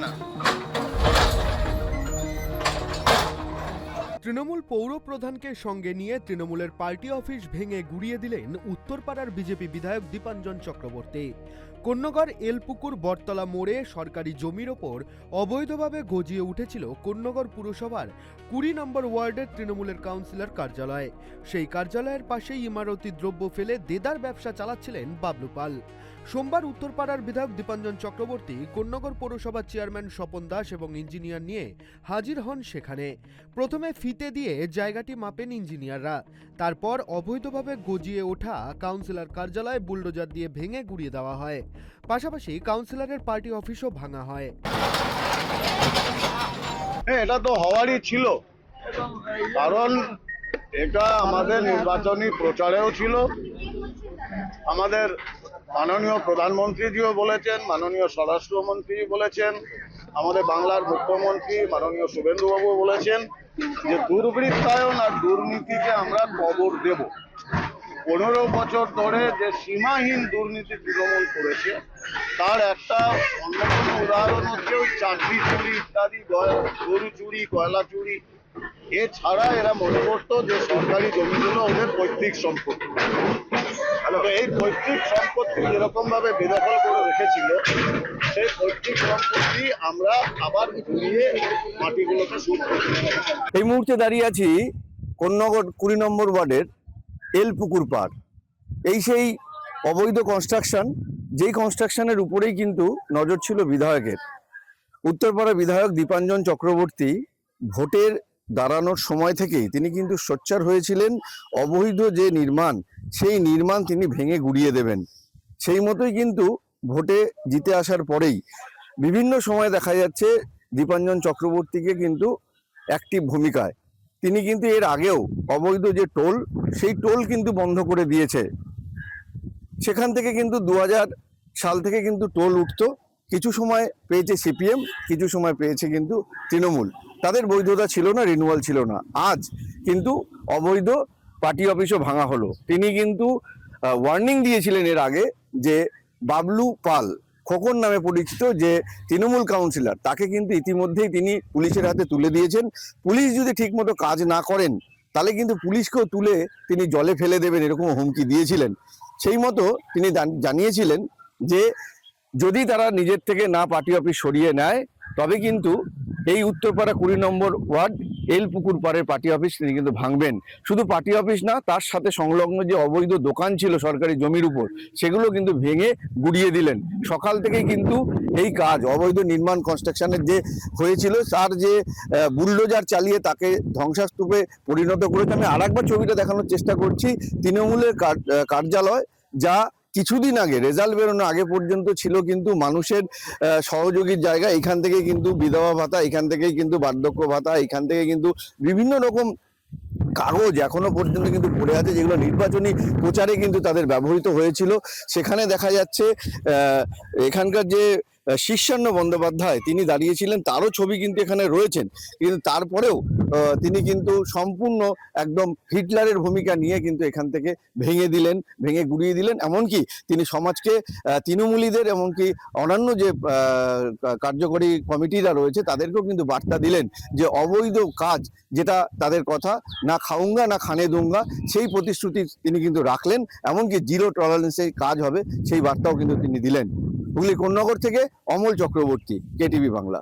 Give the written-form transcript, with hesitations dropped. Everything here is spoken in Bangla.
না। তৃণমূল পৌর প্রধানকে সঙ্গে নিয়ে তৃণমূলের পার্টি অফিস ভেঙে গুড়িয়ে দিলেন উত্তরপাড়ার বিজেপি বিধায়ক দীপাঞ্জন চক্রবর্তী। কোন্নগর এলপুকুর বটতলা মোড়ে সরকারি জমির ওপর অবৈধভাবে গজিয়ে উঠেছিল কোন্নগর পুরসভার 20 নম্বর ওয়ার্ডের তৃণমূলের কাউন্সিলর কার্যালয়। সেই কার্যালয়ের পাশেই ইমারতি দ্রব্য ফেলে দেদার ব্যবসা চালাচ্ছিলেন বাবলু পাল। সোমবার উত্তরপাড়ার বিধায়ক দীপাঞ্জন চক্রবর্তী কোন্নগর পৌরসভার চেয়ারম্যান স্বপন দাস এবং ইঞ্জিনিয়ার নিয়ে হাজির হন সেখানে। প্রথমে ফিতে দিয়ে জায়গাটি মাপেন ইঞ্জিনিয়াররা, তারপর অবৈধভাবে গজিয়ে ওঠা কাউন্সিলর কার্যালয় বুলডোজার দিয়ে ভেঙে গুড়িয়ে দেওয়া হয়। পাশাপাশি কাউন্সিলরের পার্টি অফিসও ভাঙা হয়। এটা তো হওয়ারই ছিল, কারণ এটা আমাদের নির্বাচনী প্রচারেও ছিল। আমাদের মাননীয় প্রধানমন্ত্রীজিও বলেছেন, মাননীয় স্বরাষ্ট্রমন্ত্রী বলেছেন, আমাদের বাংলার মুখ্যমন্ত্রী মাননীয় শুভেন্দুবাবু বলেছেন যে দুর্বৃত্তায়ন আর দুর্নীতিকে আমরা কবর দেব। 15 বছর ধরে যে সীমাহীন দুর্নীতি তৃণমূল করেছে তার একটা অন্যতম উদাহরণ হচ্ছে ওই চাকরি চুরি ইত্যাদি, গরু চুরি, কয়লা চুরি। এছাড়া এরা মনে করতো যে সরকারি জমিগুলো ওদের পৈতৃক সম্পত্তি। এই পৈতৃক সম্পত্তি যেরকম ভাবে বেদখল করে রেখেছিল, সেই পৈতৃক সম্পত্তি আমরা আবার ঘুরিয়ে মাটিগুলোকে শুরু করি। এই মুহূর্তে দাঁড়িয়ে আছি কোন্নগর 20 নম্বর ওয়ার্ডের এলপুকুর পাড়। এই সেই অবৈধ কনস্ট্রাকশন, যেই কনস্ট্রাকশনের উপরেই কিন্তু নজর ছিল বিধায়কের। উত্তরপাড়া বিধায়ক দীপাঞ্জন চক্রবর্তী ভোটের দাঁড়ানোর সময় থেকেই তিনি কিন্তু সোচ্চার হয়েছিলেন অবৈধ যে নির্মাণ, সেই নির্মাণ তিনি ভেঙে গুড়িয়ে দেবেন। সেই মতোই কিন্তু ভোটে জিতে আসার পরেই বিভিন্ন সময় দেখা যাচ্ছে দীপাঞ্জন চক্রবর্তীকে কিন্তু অ্যাক্টিভ ভূমিকায়। তিনি কিন্তু এর আগেও অবৈধ যে টোল, সেই টোল কিন্তু বন্ধ করে দিয়েছে। সেখান থেকে কিন্তু 2000 সাল থেকে কিন্তু টোল উঠতো। কিছু সময় পেয়েছে সিপিএম, কিছু সময় পেয়েছে কিন্তু তৃণমূল। তাদের বৈধতা ছিল না, রিনুয়াল ছিল না। আজ কিন্তু অবৈধ পার্টি অফিসও ভাঙা হলো। তিনি কিন্তু ওয়ার্নিং দিয়েছিলেন এর আগে যে বাবলু পাল, খোকন নামে পরিচিত যে তৃণমূল কাউন্সিলর, তাকে কিন্তু ইতিমধ্যেই তিনি পুলিশের হাতে তুলে দিয়েছেন। পুলিশ যদি ঠিকমতো কাজ না করেন তাহলে কিন্তু পুলিশকেও তুলে তিনি জলে ফেলে দেবেন, এরকম হুমকি দিয়েছিলেন। সেই মতো তিনি জানিয়েছিলেন যে যদি তারা নিজের থেকে না পার্টি অফিস সরিয়ে নেয় তবে কিন্তু এই উত্তরপাড়া 20 নম্বর ওয়ার্ড এলপুকুর পাড়ের পার্টি অফিস তিনি কিন্তু ভাঙবেন। শুধু পার্টি অফিস না, তার সাথে সংলগ্ন যে অবৈধ দোকান ছিল সরকারি জমির উপর, সেগুলো কিন্তু ভেঙে গুড়িয়ে দিলেন। সকাল থেকেই কিন্তু এই কাজ, অবৈধ নির্মাণ কনস্ট্রাকশনের যে হয়েছিল, তার যে বুলডোজার চালিয়ে তাকে ধ্বংসস্তূপে পরিণত করেছে। আমি আরেকবার ছবিটা দেখানোর চেষ্টা করছি। তৃণমূলের কার্যালয়, যা কিছুদিন আগে রেজাল্ট বেরোনো আগে পর্যন্ত ছিল কিন্তু মানুষের সহযোগীর জায়গা। এখান থেকে কিন্তু বিধবা ভাতা, এখান থেকেই কিন্তু বার্ধক্য ভাতা, এখান থেকে কিন্তু বিভিন্ন রকম কাগজ এখনো পর্যন্ত কিন্তু পড়ে আছে, যেগুলো নির্বাচনী প্রচারে কিন্তু তাদের ব্যবহৃত হয়েছিল। সেখানে দেখা যাচ্ছে এখানকার যে শীর্ষান্ন বন্দ্যোপাধ্যায় তিনি দাঁড়িয়েছিলেন, তারও ছবি কিন্তু এখানে রয়েছেন। কিন্তু তারপরেও তিনি কিন্তু সম্পূর্ণ একদম হিটলারের ভূমিকা নিয়ে কিন্তু এখান থেকে ভেঙে গুড়িয়ে দিলেন। এমনকি তিনি সমাজকে, তৃণমূলীদের, এমনকি অন্যান্য যে কার্যকরী কমিটিরা রয়েছে তাদেরকেও কিন্তু বার্তা দিলেন যে অবৈধ কাজ, যেটা তাদের কথা, না খাউঙ্গা না খানে দুঙ্গা, সেই প্রতিশ্রুতি তিনি কিন্তু রাখলেন। এমনকি জিরো টলারেন্সে কাজ হবে সেই বার্তাও কিন্তু তিনি দিলেন। হুগলি কোন্নগর থেকে অমল চক্রবর্তী, কেটিভি বাংলা।